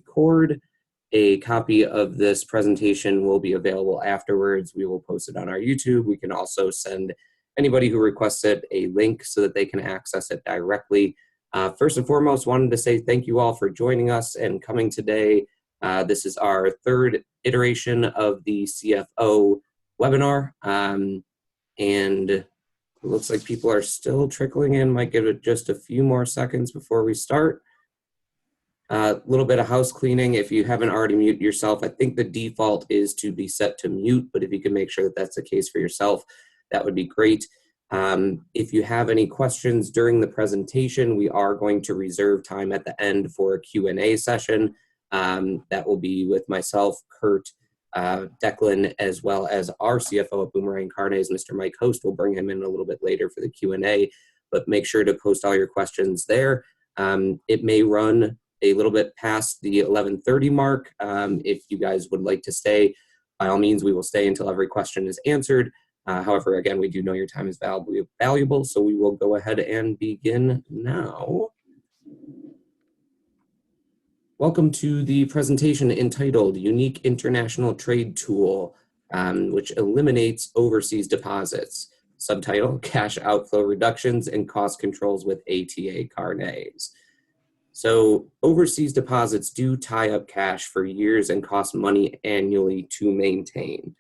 record. A copy of this presentation will be available afterwards. We will post it on our YouTube. We can also send anybody who requests it a link so that they can access it directly. First and foremost, wanted to say thank you all for joining us and coming today. This is our third iteration of the CFO webinar, and it looks like people are still trickling in. Might give it just a few more seconds before we start. A little bit of house cleaning. If you haven't already muted yourself, I think the default is to be set to mute, but if you can make sure that that's the case for yourself, that would be great. If you have any questions during the presentation, we are going to reserve time at the end for a Q&A session. That will be with myself, Kurt, Declan, as well as our CFO at Boomerang Carnets, Mr. Mike Host. We'll bring him in a little bit later for the Q&A, but make sure to post all your questions there. It may run a little bit past the 11:30 mark. If you guys would like to stay, by all means, we will stay until every question is answered. However, again, we do know your time is valuable, so we will go ahead and begin now. Welcome to the presentation entitled Unique International Trade Tool, which eliminates overseas deposits. Subtitle, Cash Outflow Reductions and Cost Controls with ATA Carnets. So overseas deposits do tie up cash for years and cost money annually to maintain.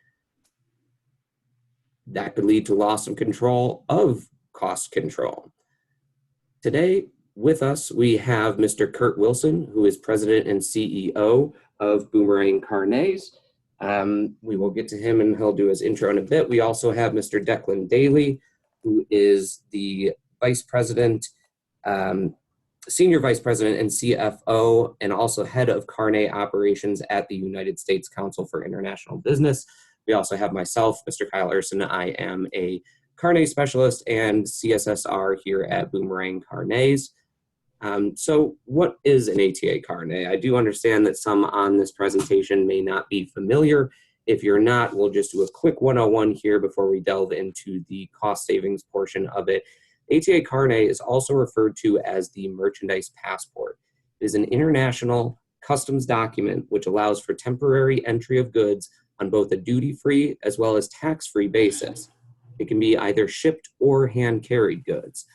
That could lead to loss of control of cost control. Today with us, we have Mr. Kurt Wilson, who is President and CEO of Boomerang Carnets. We will get to him and he'll do his intro in a bit. We also have Mr. Declan Daly, who is the Vice President, Senior Vice President and CFO, and also Head of Carnet Operations at the United States Council for International Business. We also have myself, Mr. Kyle Urson. I am a Carnet Specialist and CSSR here at Boomerang Carnets. So what is an ATA Carnet? I do understand that some on this presentation may not be familiar. If you're not, we'll just do a quick 101 here before we delve into the cost savings portion of it. ATA Carnet is also referred to as the merchandise passport. It is an international customs document which allows for temporary entry of goods on both a duty-free as well as tax-free basis. It can be either shipped or hand-carried goods.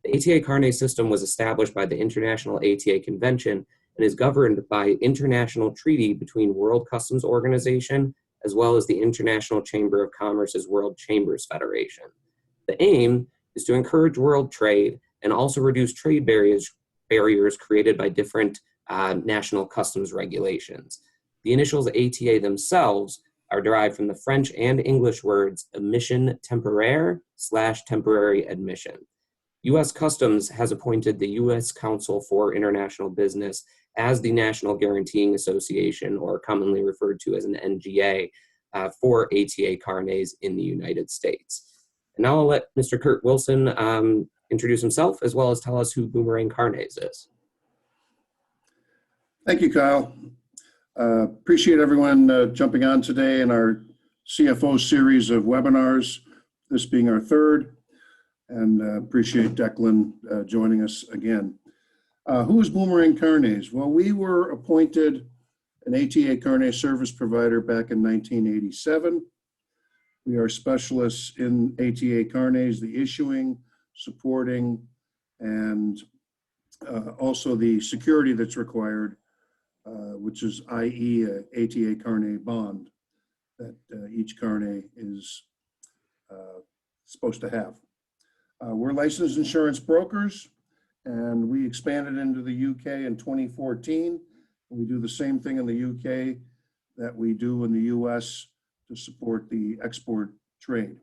The ATA Carnet system was established by the International ATA Convention and is governed by international treaty between World Customs Organization as well as the International Chamber of Commerce's World Chambers Federation. The aim is to encourage world trade and also reduce trade barriers created by different national customs regulations. The initials ATA themselves are derived from the French and English words admission temporaire / temporary admission. U.S. Customs has appointed the U.S. Council for International Business as the National Guaranteeing Association, or commonly referred to as an NGA, for ATA Carnets in the United States. And now I'll let Mr. Kurt Wilson introduce himself as well as tell us who Boomerang Carnets is. Thank you, Kyle. Appreciate everyone jumping on today in our CFO series of webinars, this being our third, and appreciate Declan joining us again. Who is Boomerang Carnets? Well, we were appointed an ATA Carnet service provider back in 1987. We are specialists in ATA Carnets, the issuing, supporting, and also the security that's required, which is i.e. a ATA Carnet bond that each Carnet is supposed to have. We're licensed insurance brokers, and we expanded into the UK in 2014. We do the same thing in the UK that we do in the US to support the export trade.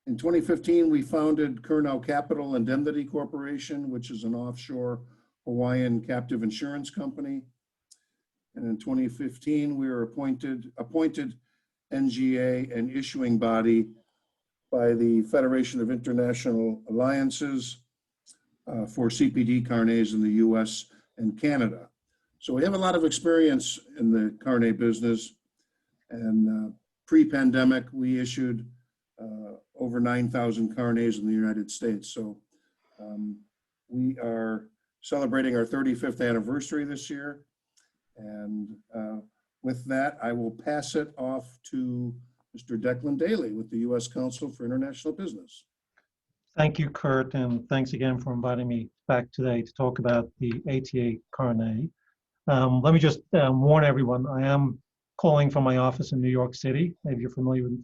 In 2015, we founded Carnet Capital Indemnity Corporation, which is an offshore Hawaiian captive insurance company. And in 2015, we were appointed NGA and issuing body by the Federation of International Alliances for CPD Carnets in the US and Canada. So we have a lot of experience in the Carnet business, and pre-pandemic, we issued over 9,000 Carnets in the United States. So we are celebrating our 35th anniversary this year, And with that, I will pass it off to Mr. Declan Daly with the U.S. Council for International Business. Thank you, Kurt, and thanks again for inviting me back today to talk about the ATA Carnet. Let me just warn everyone, I am calling from my office in New York City. Maybe you're familiar with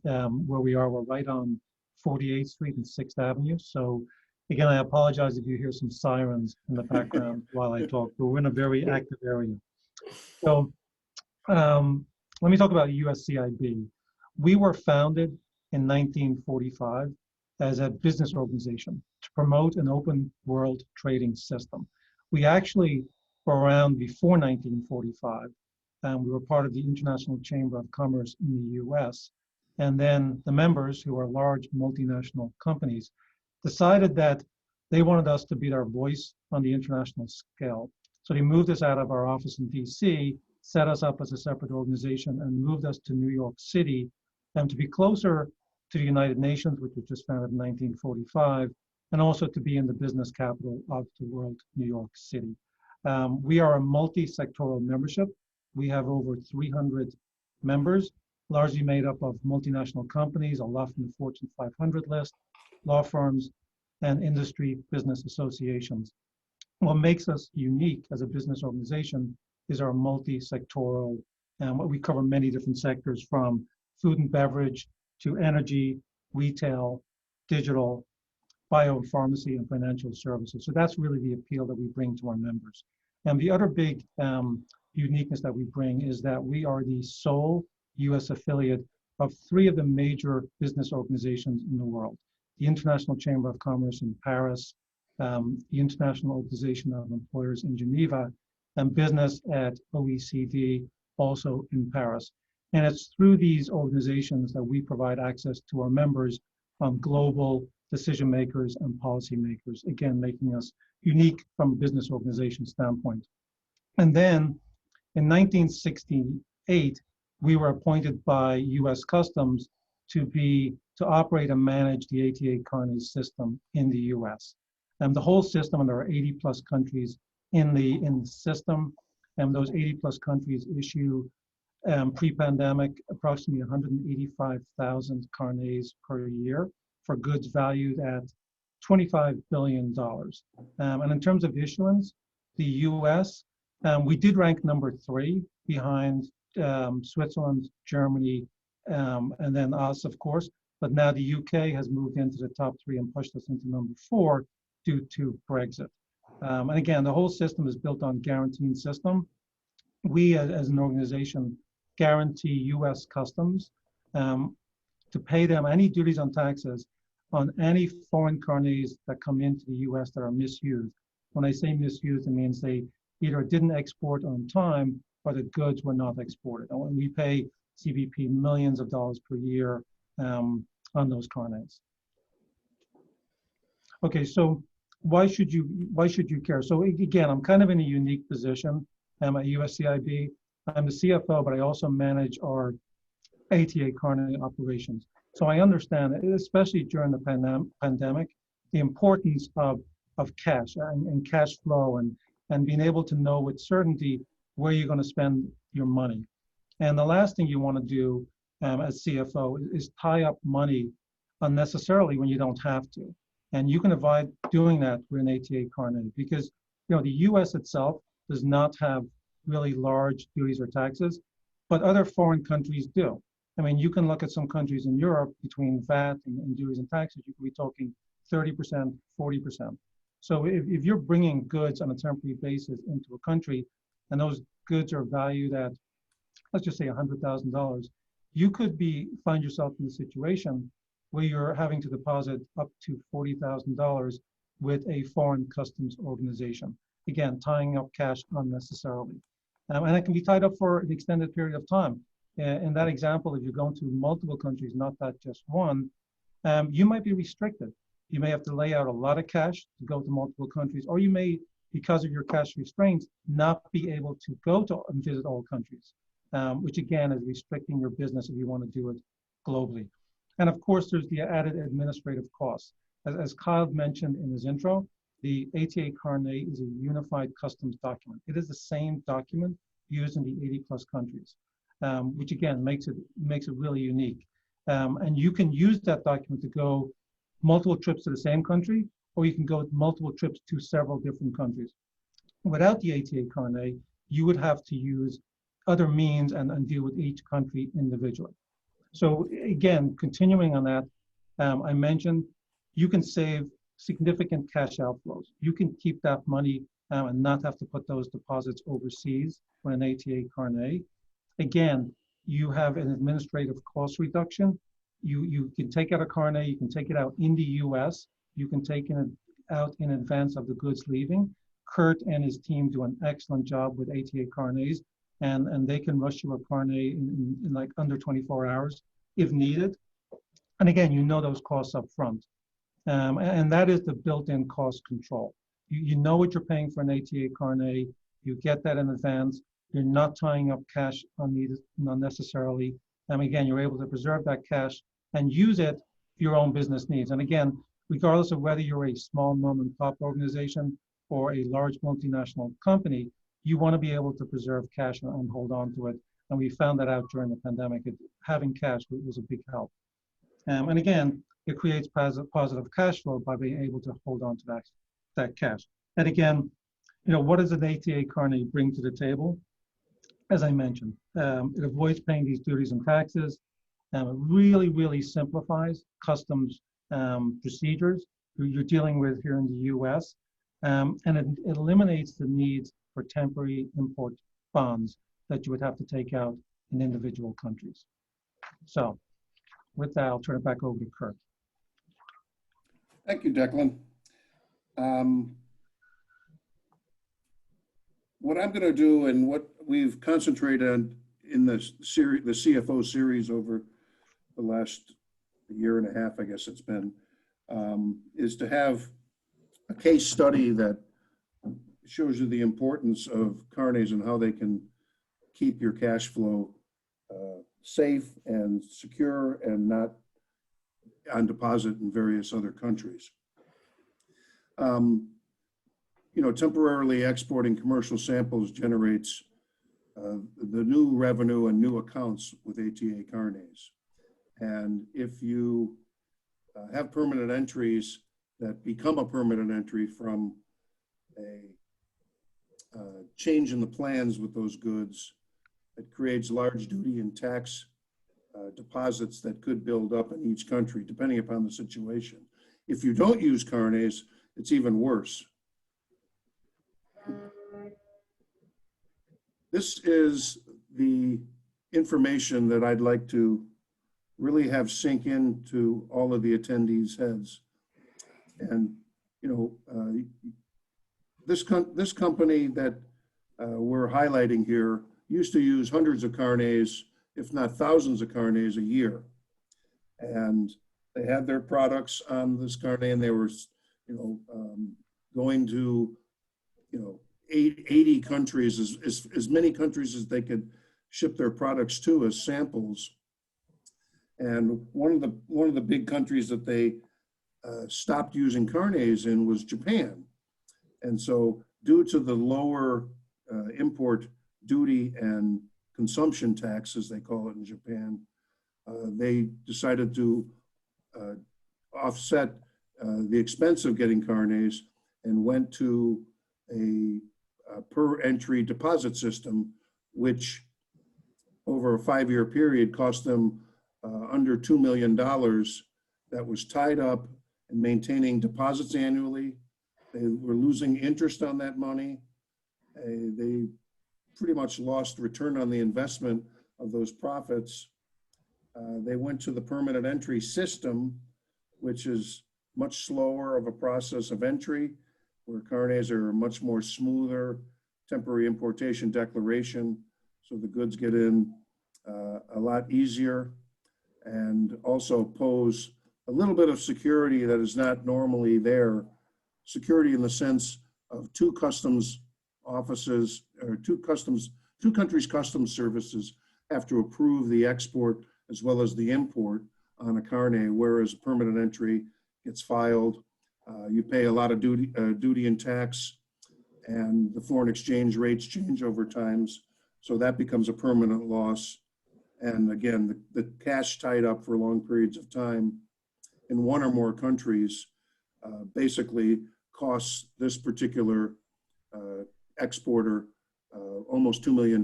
where we are. We're right on 48th Street and 6th Avenue. So again, I apologize if you hear some sirens in the background while I talk, but we're in a very active area. So let me talk about USCIB. We were founded in 1945 as a business organization to promote an open world trading system. We actually were around before 1945, and we were part of the International Chamber of Commerce in the US. And then the members, who are large multinational companies, decided that they wanted us to be their voice on the international scale. So they moved us out of our office in DC, set us up as a separate organization, and moved us to New York City, and to be closer to the United Nations, which was just founded in 1945, and also to be in the business capital of the world, New York City. We are a multi-sectoral membership. We have over 300 members, largely made up of multinational companies, a lot from the Fortune 500 list, law firms, and industry business associations. What makes us unique as a business organization is our multi-sectoral, and what we cover many different sectors, from food and beverage to energy, retail, digital, biopharmacy, and financial services. So that's really the appeal that we bring to our members. And the other big uniqueness that we bring is that we are the sole US affiliate of 3 of the major business organizations in the world: the International Chamber of Commerce in Paris, the International Organization of Employers in Geneva, and business at OECD, also in Paris. And it's through these organizations that we provide access to our members on global decision makers and policy makers, again, making us unique from a business organization standpoint. And then in 1968, we were appointed by US Customs to operate and manage the ATA Carnets system in the US. And the whole system, and there are 80 plus countries in the system, and those 80 plus countries issue pre-pandemic approximately 185,000 carnets per year for goods valued at $25 billion. And in terms of issuance, the US, we did rank number 3 behind Switzerland, Germany, and then us, of course. But now the UK has moved into the top 3 and pushed us into number 4 due to Brexit. And again, the whole system is built on guaranteeing system. We, as an organization, guarantee US Customs to pay them any duties on taxes on any foreign carnets that come into the US that are misused. When I say misused, it means they either didn't export on time or the goods were not exported. And we pay CBP millions of dollars per year on those carnets. Okay, so why should you care? So again, I'm kind of in a unique position. I'm at USCIB. I'm the CFO, but I also manage our ATA Carnet operations. So I understand, especially during the pandemic, the importance of cash and cash flow, and being able to know with certainty where you're going to spend your money. And the last thing you want to do as CFO is tie up money unnecessarily when you don't have to. And you can avoid doing that with an ATA Carnet, because the US itself does not have really large duties or taxes, but other foreign countries do. I mean, you can look at some countries in Europe, between VAT and duties and taxes, you could be talking 30%, 40%. So if you're bringing goods on a temporary basis into a country, and those goods are valued at, let's just say $100,000, you could find yourself in a situation where you're having to deposit up to $40,000 with a foreign customs organization. Again, tying up cash unnecessarily. And it can be tied up for an extended period of time. In that example, if you're going to multiple countries, not that just one, you might be restricted. You may have to lay out a lot of cash to go to multiple countries, or you may, because of your cash restraints, not be able to go to and visit all countries, which again is restricting your business if you want to do it globally. And of course, there's the added administrative costs. As Kyle mentioned in his intro, the ATA Carnet is a unified customs document. It is the same document used in the 80 plus countries, which again makes it really unique. And you can use that document to go multiple trips to the same country, or you can go multiple trips to several different countries. Without the ATA Carnet, you would have to use other means and deal with each country individually. So again, continuing on that, I mentioned you can save significant cash outflows. You can keep that money and not have to put those deposits overseas with an ATA Carnet. Again, you have an administrative cost reduction. You can take out a Carnet, you can take it out in the US, you can take it out in advance of the goods leaving. Kurt and his team do an excellent job with ATA Carnets, and they can rush you a Carnet in like under 24 hours if needed. And again, you know those costs up front. And that is the built-in cost control. You know what you're paying for an ATA Carnet, you get that in advance, you're not tying up cash unnecessarily. And again, you're able to preserve that cash and use it for your own business needs. And again, regardless of whether you're a small mom and pop organization or a large multinational company, you want to be able to preserve cash and hold on to it. And we found that out during the pandemic. Having cash was a big help. And again, it creates positive cash flow by being able to hold on to that cash. And again, what does an ATA Carnet bring to the table? As I mentioned, it avoids paying these duties and taxes. It really, really simplifies customs procedures you're dealing with here in the US. And it eliminates the needs for temporary import bonds that you would have to take out in individual countries. So with that, I'll turn it back over to Kurt. Thank you, Declan. What I'm going to do and what we've concentrated on in the CFO series over the last year and a half, I guess it's been, is to have a case study that shows you the importance of Carnets and how they can keep your cash flow safe and secure and not on deposit in various other countries. Temporarily exporting commercial samples generates the new revenue and new accounts with ATA Carnets. And if you have permanent entries that become a permanent entry from a change in the plans with those goods, it creates large duty and tax deposits that could build up in each country, depending upon the situation. If you don't use Carnets, it's even worse. This is the information that I'd like to really have sink into all of the attendees' heads. And, this company that we're highlighting here used to use hundreds of Carnets, if not thousands of Carnets a year. And they had their products on this Carnet, and they were, going to, 80 countries, as many countries as they could ship their products to as samples. And one of the big countries that they stopped using Carnets in was Japan. And so due to the lower import duty and consumption tax, as they call it in Japan, they decided to offset the expense of getting Carnets and went to a per entry deposit system, which over a 5-year period cost them under $2 million that was tied up and maintaining deposits annually. They were losing interest on that money. They pretty much lost return on the investment of those profits. They went to the permanent entry system, which is much slower of a process of entry, where Carnets are a much more smoother temporary importation declaration. So the goods get in a lot easier and also pose a little bit of security that is not normally there. Security in the sense of two customs offices or two countries' customs services have to approve the export as well as the import on a Carnet, whereas permanent entry gets filed. You pay a lot of duty and tax, and the foreign exchange rates change over times. So that becomes a permanent loss. And again, the cash tied up for long periods of time in one or more countries basically costs this particular exporter almost $2 million.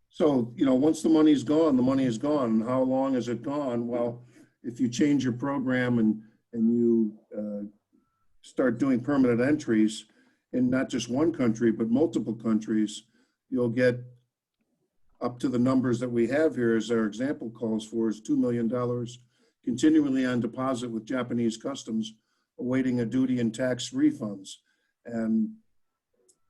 So, you know, once the money's gone, the money is gone. How long is it gone? Well, if you change your program and you start doing permanent entries in not just one country, but multiple countries, you'll get up to the numbers that we have here, as our example calls for, is $2 million continually on deposit with Japanese customs, awaiting a duty and tax refunds. And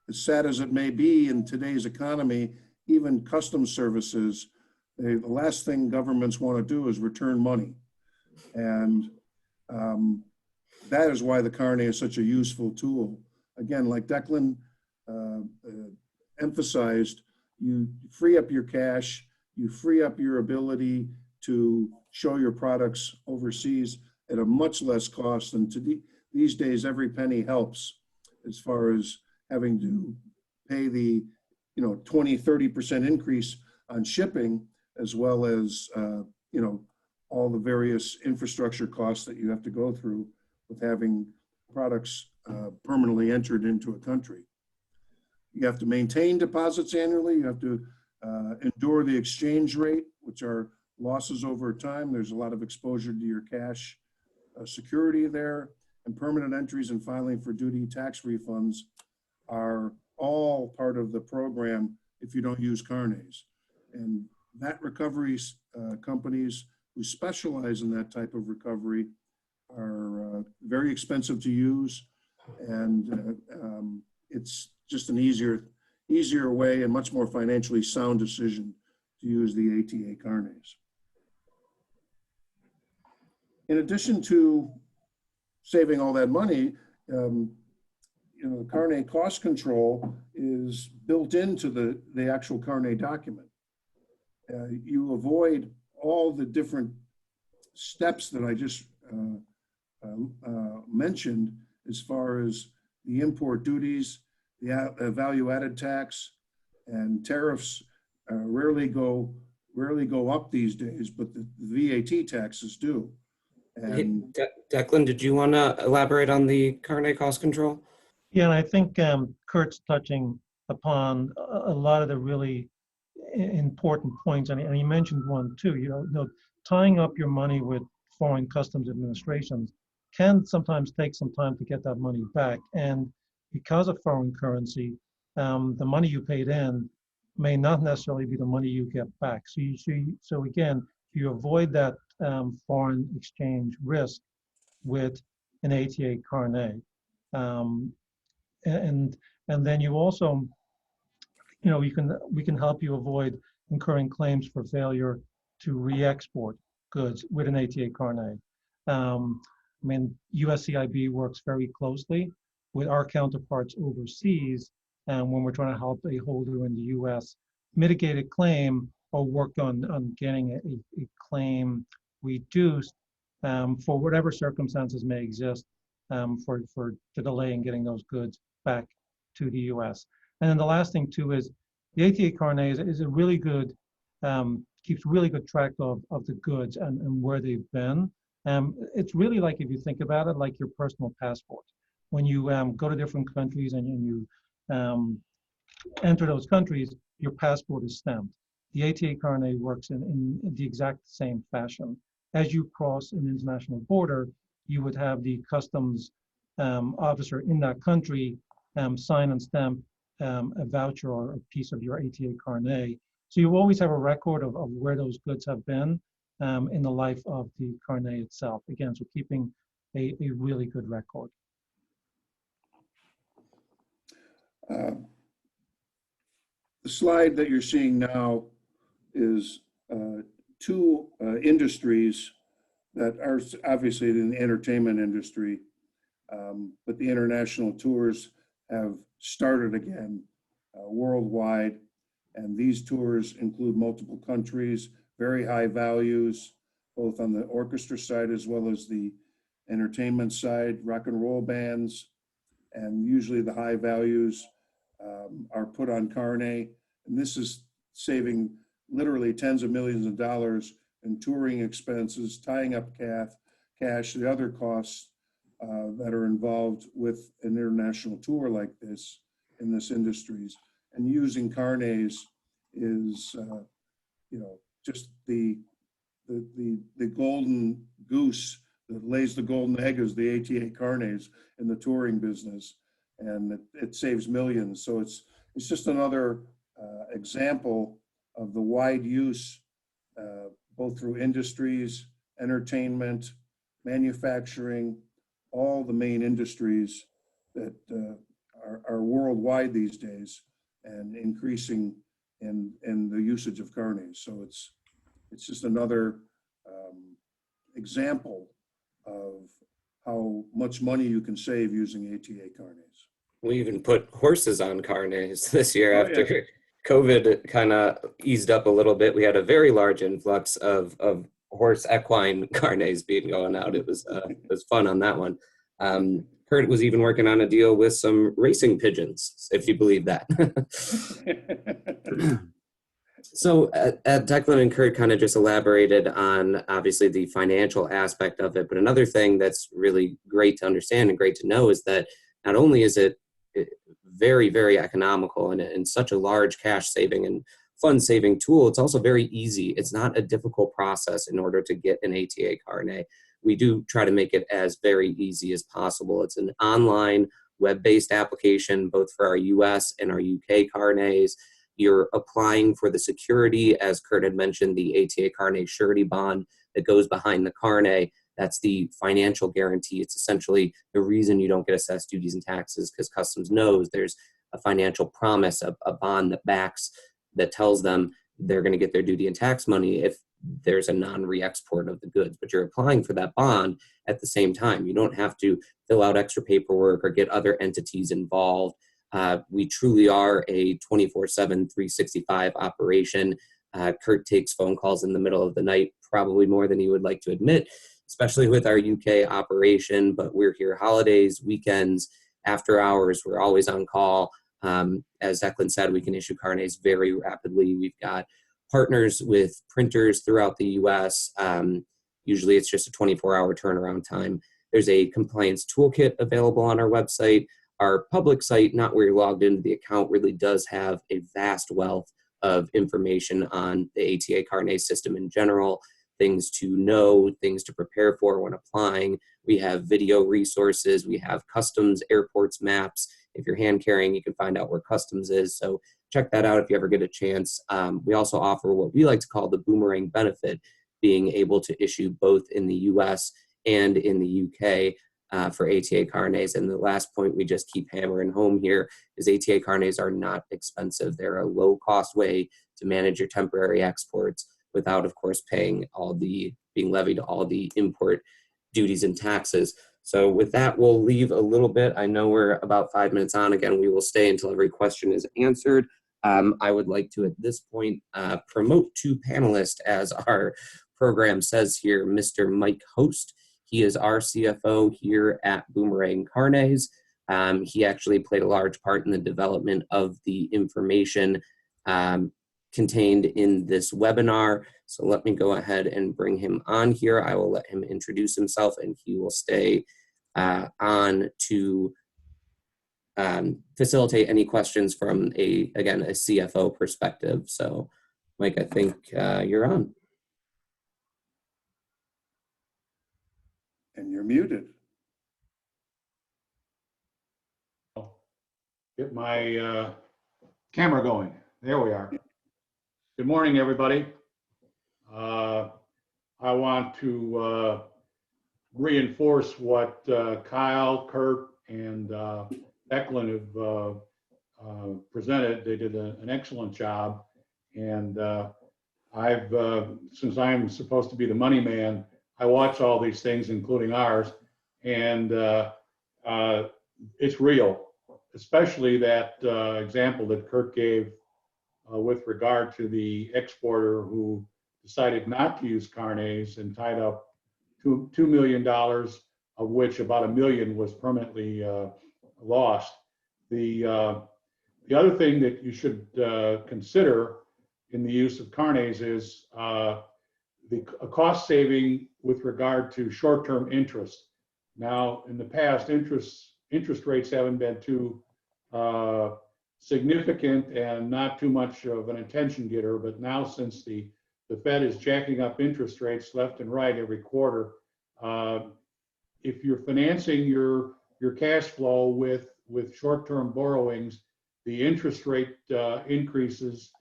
as sad as it may be in today's economy, even customs services, the last thing governments want to do is return money. And that is why the Carnet is such a useful tool. Again, like Declan emphasized, you free up your cash, you free up your ability to show your products overseas at a much less cost. And these days, every penny helps as far as having to pay the 20–30% increase on shipping, as well as all the various infrastructure costs that you have to go through with having products permanently entered into a country. You have to maintain deposits annually. You have to endure the exchange rate, which are losses over time. There's a lot of exposure to your cash security there. And permanent entries and filing for duty tax refunds are all part of the program if you don't use Carnets. And that recovery companies who specialize in that type of recovery are very expensive to use, and it's just an easier way and much more financially sound decision to use the ATA Carnets. In addition to saving all that money, the Carnet cost control is built into the actual Carnet document. You avoid all the different steps that I just mentioned as far as the import duties, the value-added tax, and tariffs rarely go up these days, but the VAT taxes do. And Declan, did you want to elaborate on the Carnet cost control? Yeah, and I think Kurt's touching upon a lot of the really important points, and he mentioned one too. Tying up your money with foreign customs administrations can sometimes take some time to get that money back, and because of foreign currency, the money you paid in may not necessarily be the money you get back. So again, you avoid that foreign exchange risk with an ATA Carnet. And then you also, we can help you avoid incurring claims for failure to re-export goods with an ATA Carnet. USCIB works very closely with our counterparts overseas, and when we're trying to help a holder in the US mitigate a claim or work on getting a claim reduced for whatever circumstances may exist for the delay in getting those goods back to the US. And then the last thing too is the ATA Carnet is a really good, keeps really good track of the goods and where they've been. It's really like, if you think about it, like your personal passport. When you go to different countries and you enter those countries, your passport is stamped. The ATA Carnet works in the exact same fashion. As you cross an international border, you would have the customs officer in that country sign and stamp a voucher or a piece of your ATA Carnet. So you always have a record of where those goods have been in the life of the Carnet itself. Again, so keeping a really good record. The slide that you're seeing now is two industries that are obviously in the entertainment industry, but the international tours have started again worldwide, and these tours include multiple countries, very high values, both on the orchestra side as well as the entertainment side, rock and roll bands, and usually the high values are put on Carnet. And this is saving literally tens of millions of dollars in touring expenses, tying up cash, the other costs that are involved with an international tour like this in this industries. And using Carnets is, just the golden goose that lays the golden egg is the ATA Carnets in the touring business, and it saves millions. So it's just another example of the wide use, both through industries, entertainment, manufacturing, all the main industries that are worldwide these days, and increasing in the usage of Carnets. So it's just another example of how much money you can save using ATA Carnets. We even put horses on Carnets this year Oh, after yeah. COVID kind of eased up a little bit. We had a very large influx of horse equine Carnets being going out. It was fun on that one. Kurt was even working on a deal with some racing pigeons, if you believe that. So Declan and Kurt kind of just elaborated on obviously the financial aspect of it, but another thing that's really great to understand and great to know is that not only is it very, very economical and such a large cash saving and fund saving tool, it's also very easy. It's not a difficult process in order to get an ATA Carnet. We do try to make it as very easy as possible. It's an online web-based application, both for our US and our UK Carnets. You're applying for the security, as Kurt had mentioned, the ATA Carnet surety bond that goes behind the Carnet. That's the financial guarantee. It's essentially the reason you don't get assessed duties and taxes, because Customs knows there's a financial promise, a bond that tells them they're going to get their duty and tax money if there's a non-re-export of the goods. But you're applying for that bond at the same time. You don't have to fill out extra paperwork or get other entities involved. We truly are a 24/7, 365 operation. Kurt takes phone calls in the middle of the night, probably more than he would like to admit, especially with our UK operation, but we're here holidays, weekends, after hours, we're always on call. As Declan said, we can issue Carnets very rapidly. We've got partners with printers throughout the US. Usually it's just a 24-hour turnaround time. There's a compliance toolkit available on our website. Our public site, not where you're logged into the account, really does have a vast wealth of information on the ATA Carnet system in general, things to know, things to prepare for when applying. We have video resources. We have customs, airports, maps. If you're hand carrying, you can find out where customs is. So check that out if you ever get a chance. We also offer what we like to call the boomerang benefit, being able to issue both in the US and in the UK. For ATA Carnets. And the last point we just keep hammering home here is ATA Carnets are not expensive. They're a low cost way to manage your temporary exports without, of course, being levied all the import duties and taxes. So with that, we'll leave a little bit. I know we're about 5 minutes on. Again, we will stay until every question is answered. I would like to, at this point, promote two panelists, as our program says here, Mr. Mike Host. He is our CFO here at Boomerang Carnets. He actually played a large part in the development of the information contained in this webinar. So let me go ahead and bring him on here. I will let him introduce himself, and he will stay on to facilitate any questions from a CFO perspective. So Mike, I think you're on. And you're muted. Get my camera going. There we are. Good morning, everybody. I want to reinforce what Kyle, Kurt, and Declan have presented. They did an excellent job. And since I'm supposed to be the money man, I watch all these things, including ours, and it's real, especially that example that Kurt gave with regard to the exporter who decided not to use Carnets and tied up $2 million, of which about $1 million was permanently lost. The other thing that you should consider in the use of carnets is a cost saving with regard to short-term interest. Now, in the past, interest rates haven't been too significant and not too much of an attention getter, but now since the Fed is jacking up interest rates left and right every quarter, if you're financing your cash flow with short-term borrowings, the interest rate increases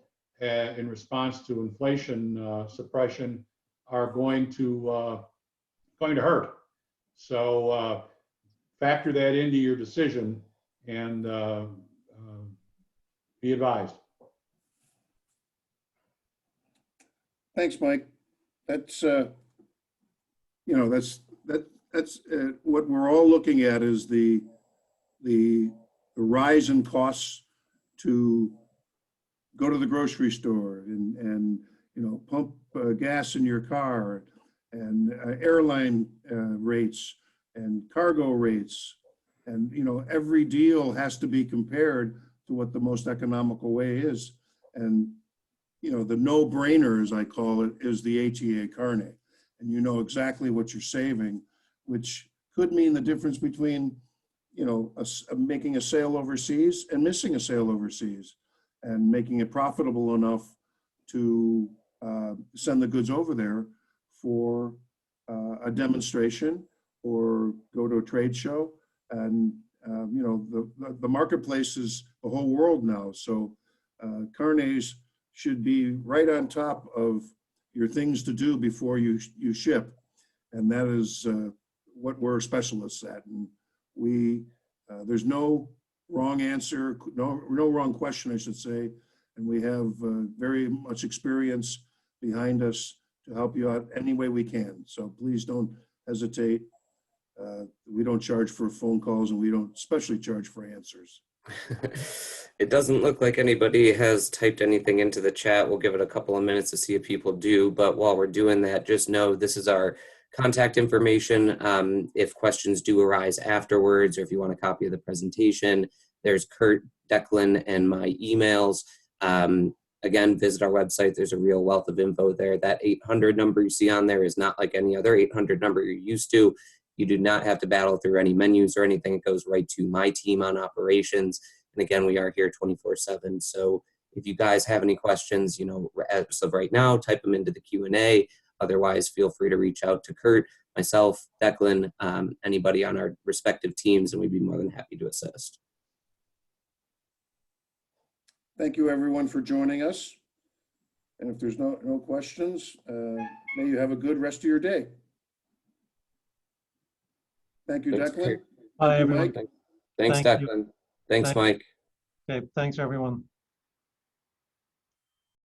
in response to inflation suppression are going to hurt. So factor that into your decision and be advised. Thanks, Mike. That's that's what we're all looking at is the rise in costs to go to the grocery store and pump gas in your car, and airline rates and cargo rates, and every deal has to be compared to what the most economical way is. And the no-brainer, as I call it, is the ATA Carnet, and you know exactly what you're saving, which could mean the difference between making a sale overseas and missing a sale overseas, and making it profitable enough to send the goods over there for a demonstration or go to a trade show. And the marketplace is the whole world now, so carnets should be right on top of your things to do before you ship, and that is what we're specialists at. And there's no wrong answer, no wrong question, I should say, and we have very much experience behind us to help you out any way we can. So please don't hesitate. We don't charge for phone calls, and we don't especially charge for answers. It doesn't look like anybody has typed anything into the chat. We'll give it a couple of minutes to see if people do, but while we're doing that, just know this is our contact information. If questions do arise afterwards, or if you want a copy of the presentation, there's Kurt, Declan, and my emails. Again, visit our website. There's a real wealth of info there. That 800 number you see on there is not like any other 800 number you're used to. You do not have to battle through any menus or anything. It goes right to my team on operations. And again, we are here 24/7. So if you guys have any questions, as of right now, type them into the Q&A. Otherwise, feel free to reach out to Kurt, myself, Declan, anybody on our respective teams, and we'd be more than happy to assist. Thank you, everyone, for joining us. And if there's no questions, may you have a good rest of your day. Thank you, Thanks, Declan. Kurt. Bye, everyone. Mike. Thanks, Thank you. Declan. Thanks, Thank- Mike. Okay, thanks, everyone.